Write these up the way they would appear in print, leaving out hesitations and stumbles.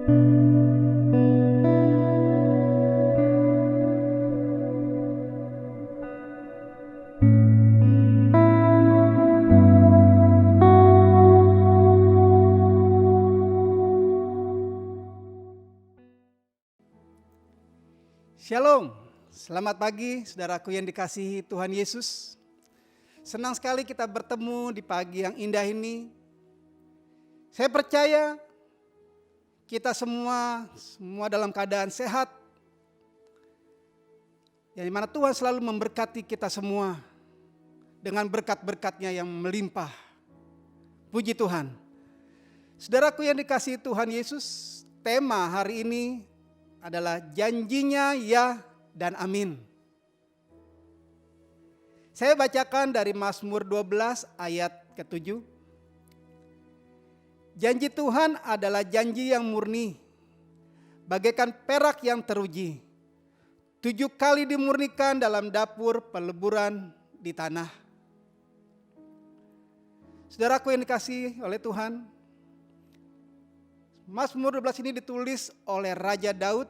Shalom, selamat pagi saudaraku yang dikasihi Tuhan Yesus. Senang sekali kita bertemu di pagi yang indah ini. Saya percaya kita semua dalam keadaan sehat. Yang dimana Tuhan selalu memberkati kita semua dengan berkat-berkat-Nya yang melimpah. Puji Tuhan. Saudaraku yang dikasihi Tuhan Yesus, tema hari ini adalah janjinya ya dan amin. Saya bacakan dari Mazmur 12 ayat ke-7. Janji Tuhan adalah janji yang murni, bagaikan perak yang teruji. 7 kali dimurnikan dalam dapur peleburan di tanah. Saudaraku yang dikasihi oleh Tuhan, Mazmur 12 ini ditulis oleh Raja Daud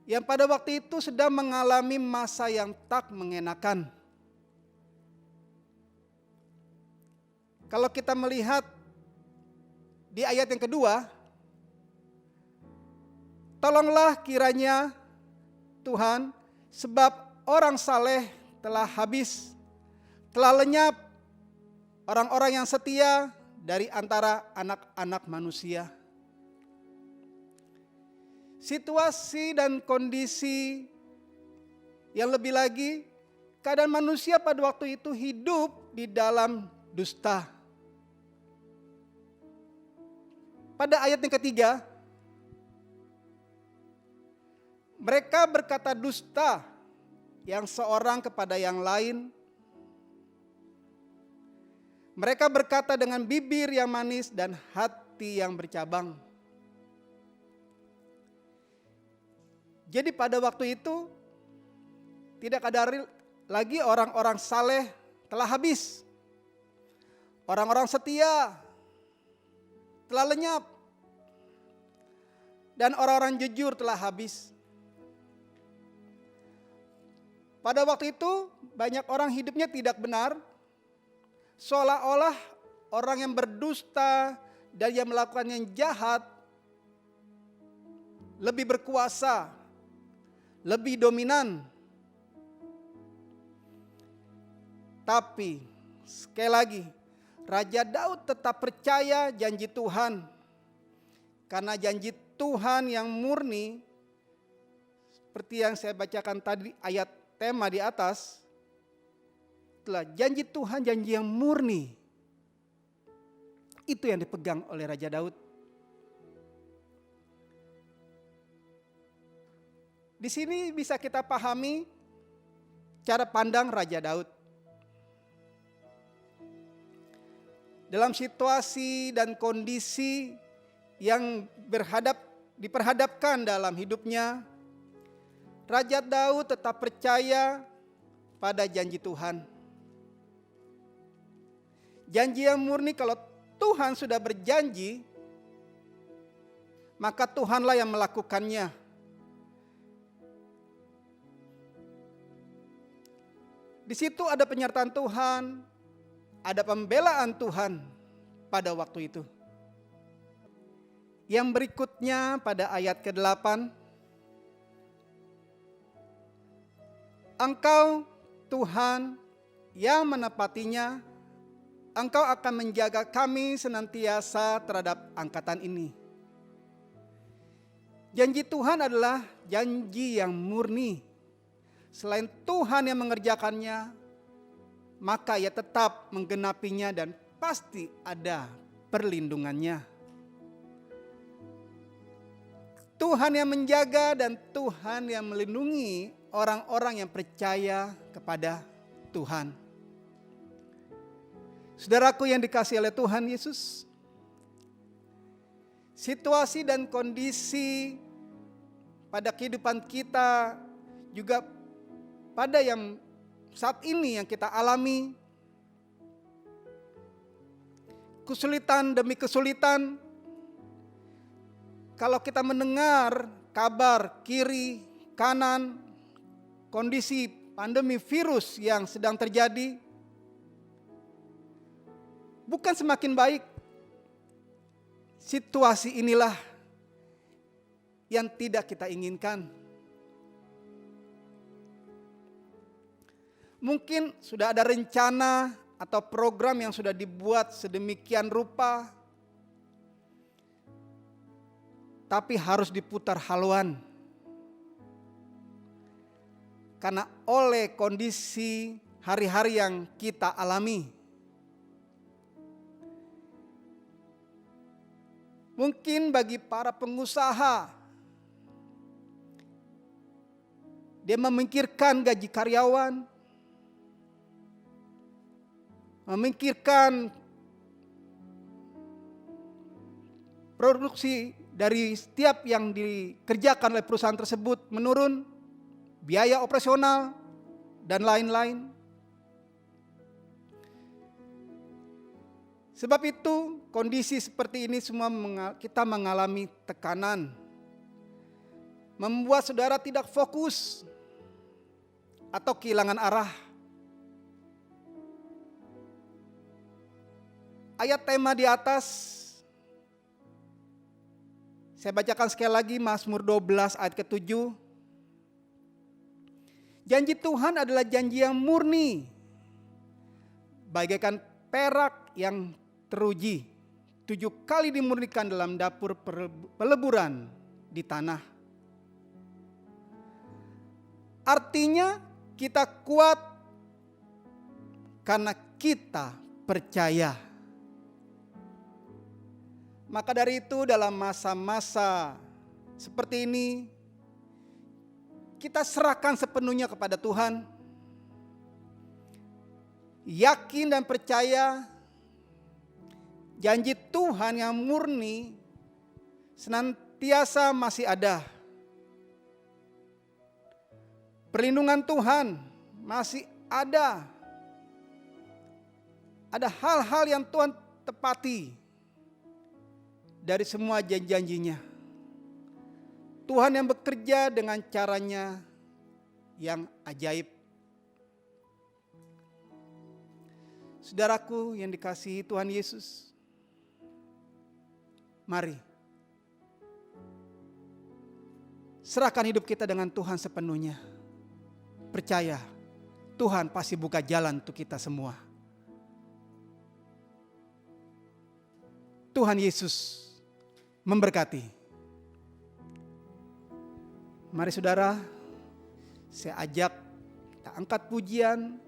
yang pada waktu itu sedang mengalami masa yang tak mengenakan. Kalau kita melihat di ayat yang kedua, tolonglah kiranya Tuhan, sebab orang saleh telah habis, telah lenyap orang-orang yang setia dari antara anak-anak manusia. Situasi dan kondisi yang lebih lagi, keadaan manusia pada waktu itu hidup di dalam dusta. Pada ayat yang ketiga, mereka berkata dusta yang seorang kepada yang lain. Mereka berkata dengan bibir yang manis dan hati yang bercabang. Jadi pada waktu itu tidak ada lagi orang-orang saleh telah habis. Orang-orang setia telah lenyap. Dan orang-orang jujur telah habis. Pada waktu itu banyak orang hidupnya tidak benar. Seolah-olah orang yang berdusta dan yang melakukan yang jahat lebih berkuasa, lebih dominan. Tapi sekali lagi, Raja Daud tetap percaya janji Tuhan. Karena janji Tuhan yang murni, seperti yang saya bacakan tadi ayat tema di atas, itulah janji Tuhan, janji yang murni. Itu yang dipegang oleh Raja Daud. Di sini bisa kita pahami cara pandang Raja Daud. Dalam situasi dan kondisi yang diperhadapkan dalam hidupnya, Raja Daud tetap percaya pada janji Tuhan. Janji yang murni, kalau Tuhan sudah berjanji, maka Tuhanlah yang melakukannya. Di situ ada penyertaan Tuhan, ada pembelaan Tuhan pada waktu itu. Yang berikutnya pada ayat ke-8. Engkau Tuhan yang menepatinya, Engkau akan menjaga kami senantiasa terhadap angkatan ini. Janji Tuhan adalah janji yang murni. Selain Tuhan yang mengerjakannya, maka Ia tetap menggenapinya dan pasti ada perlindungannya. Tuhan yang menjaga dan Tuhan yang melindungi orang-orang yang percaya kepada Tuhan. Saudaraku yang dikasihi oleh Tuhan Yesus, situasi dan kondisi pada kehidupan kita juga pada yang saat ini yang kita alami, kesulitan demi kesulitan, kalau kita mendengar kabar kiri, kanan, kondisi pandemi virus yang sedang terjadi, bukan semakin baik. Situasi inilah yang tidak kita inginkan. Mungkin sudah ada rencana atau program yang sudah dibuat sedemikian rupa, tapi harus diputar haluan. Karena oleh kondisi hari-hari yang kita alami. Mungkin bagi para pengusaha, dia memikirkan gaji karyawan, memikirkan produksi dari setiap yang dikerjakan oleh perusahaan tersebut menurun, biaya operasional, dan lain-lain. Sebab itu kondisi seperti ini semua kita mengalami tekanan, membuat saudara tidak fokus atau kehilangan arah. Ayat tema di atas, saya bacakan sekali lagi Mazmur 12 ayat ke-7. Janji Tuhan adalah janji yang murni, bagaikan perak yang teruji, 7 kali dimurnikan dalam dapur peleburan di tanah. Artinya kita kuat karena kita percaya. Maka dari itu dalam masa-masa seperti ini, kita serahkan sepenuhnya kepada Tuhan. Yakin dan percaya janji Tuhan yang murni senantiasa masih ada. Perlindungan Tuhan masih ada. Ada hal-hal yang Tuhan tepati dari semua janji-janjinya. Tuhan yang bekerja dengan caranya yang ajaib. Saudaraku yang dikasihi Tuhan Yesus, mari serahkan hidup kita dengan Tuhan sepenuhnya. Percaya, Tuhan pasti buka jalan untuk kita semua. Tuhan Yesus memberkati. Mari saudara, saya ajak kita angkat pujian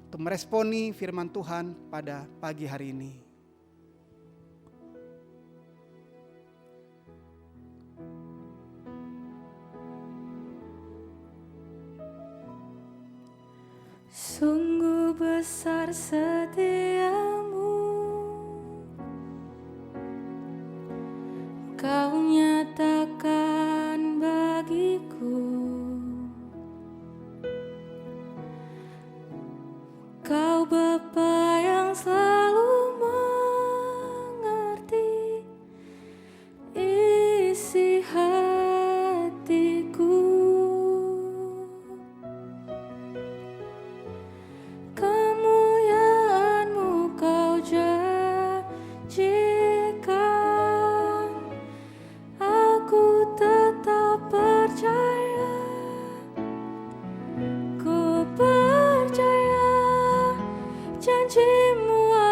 untuk meresponi firman Tuhan pada pagi hari ini. Sungguh besar setiamu, Kau nyatakan bagiku. Kau Bapa yang selalu mengerti isi hatiku. Kemuliaan-Mu Kau janjikan, aku tetap percaya. Ku percaya janji-Mu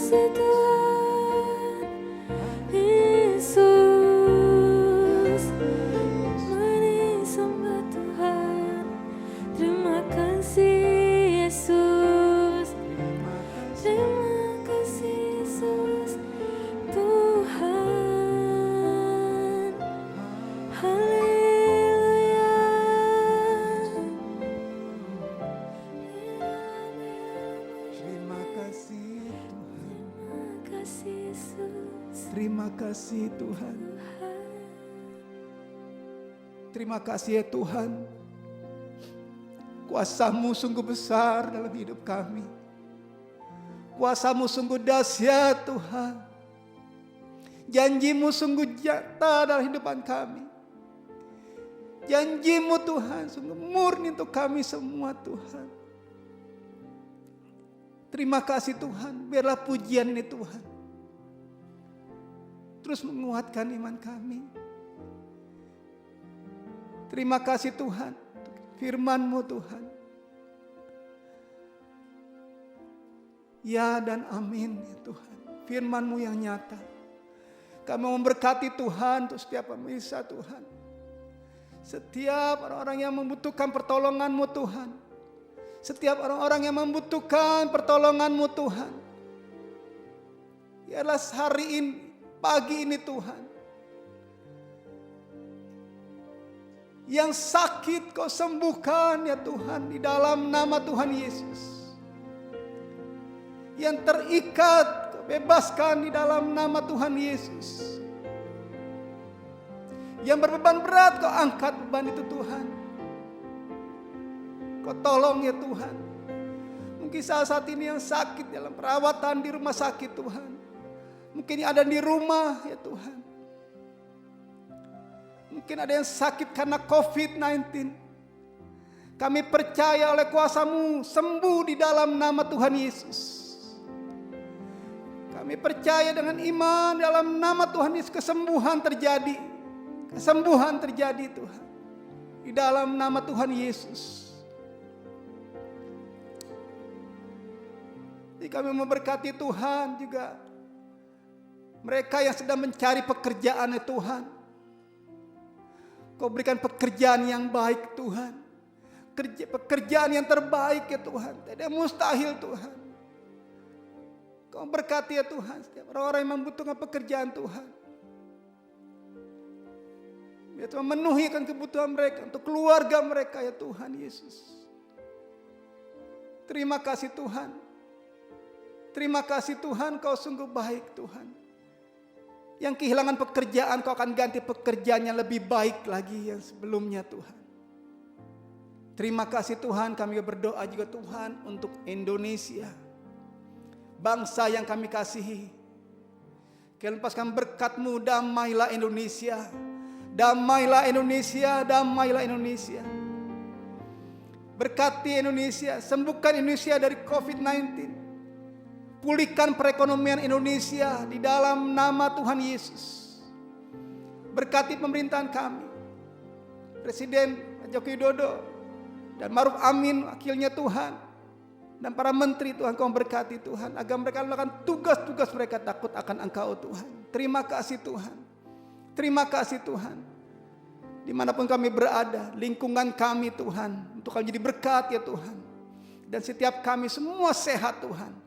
kasih Tuhan Yesus. Mari sembah Tuhan. Terima kasih Yesus. Terima kasih Yesus Tuhan. Haleluya. Terima kasih Tuhan. Terima kasih Yesus. Terima kasih Tuhan. Terima kasih ya Tuhan. Kuasa-Mu sungguh besar dalam hidup kami. Kuasa-Mu sungguh dahsyat Tuhan. Janji-Mu sungguh nyata dalam hidupan kami. Janji-Mu Tuhan sungguh murni untuk kami semua Tuhan. Terima kasih Tuhan. Biarlah pujian ini Tuhan terus menguatkan iman kami. Terima kasih Tuhan. Firman-Mu Tuhan. Ya dan amin ya Tuhan. Firman-Mu yang nyata. Kami memberkati Tuhan untuk setiap pemirsa Tuhan. Setiap orang-orang yang membutuhkan pertolongan-Mu Tuhan. Setiap orang-orang yang membutuhkan pertolongan-Mu Tuhan. Biarlah hari ini, pagi ini Tuhan. Yang sakit Kau sembuhkan ya Tuhan di dalam nama Tuhan Yesus. Yang terikat Kau bebaskan di dalam nama Tuhan Yesus. Yang berbeban berat Kau angkat beban itu Tuhan. Kau tolong ya Tuhan. Mungkin saat ini yang sakit dalam perawatan di rumah sakit Tuhan. Mungkin ada di rumah ya Tuhan. Mungkin ada yang sakit karena COVID-19. Kami percaya oleh kuasa-Mu sembuh di dalam nama Tuhan Yesus. Kami percaya dengan iman dalam nama Tuhan Yesus kesembuhan terjadi. Kesembuhan terjadi Tuhan. Di dalam nama Tuhan Yesus. Jadi kami memberkati Tuhan juga. Mereka yang sedang mencari pekerjaan ya Tuhan. Kau berikan pekerjaan yang baik Tuhan. Pekerjaan yang terbaik ya Tuhan. Tidak mustahil Tuhan. Kau berkati ya Tuhan. Setiap orang-orang yang membutuhkan pekerjaan Tuhan. Ya Tuhan memenuhikan kebutuhan mereka. Untuk keluarga mereka ya Tuhan Yesus. Terima kasih Tuhan. Terima kasih Tuhan Kau sungguh baik Tuhan. Yang kehilangan pekerjaan Kau akan ganti pekerjaan yang lebih baik lagi yang sebelumnya Tuhan. Terima kasih Tuhan, kami berdoa juga Tuhan untuk Indonesia. Bangsa yang kami kasihi. Kau lepaskan berkat-Mu, damailah Indonesia. Damailah Indonesia, damailah Indonesia. Berkati Indonesia, sembuhkan Indonesia dari COVID-19. Pulihkan perekonomian Indonesia di dalam nama Tuhan Yesus. Berkati pemerintahan kami. Presiden Joko Widodo dan Maruf Amin wakilnya Tuhan. Dan para menteri Tuhan Kau berkati Tuhan. Agar mereka melakukan tugas-tugas mereka takut akan Engkau Tuhan. Terima kasih Tuhan. Terima kasih Tuhan. Dimanapun kami berada, lingkungan kami Tuhan. Untuk kami jadi berkat ya Tuhan. Dan setiap kami semua sehat Tuhan.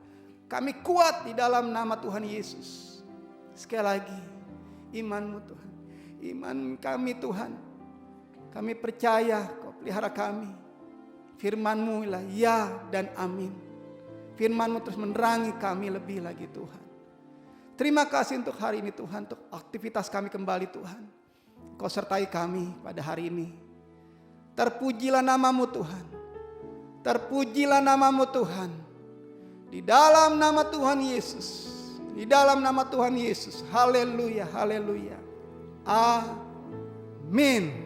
Kami kuat di dalam nama Tuhan Yesus. Sekali lagi, iman-Mu Tuhan. Iman kami Tuhan. Kami percaya Kau pelihara kami. Firman-Mu ialah ya dan amin. Firman-Mu terus menerangi kami lebih lagi Tuhan. Terima kasih untuk hari ini Tuhan. Untuk aktivitas kami kembali Tuhan. Kau sertai kami pada hari ini. Terpujilah nama-Mu Tuhan. Terpujilah nama-Mu Tuhan. Di dalam nama Tuhan Yesus. Di dalam nama Tuhan Yesus. Haleluya, haleluya. Amin.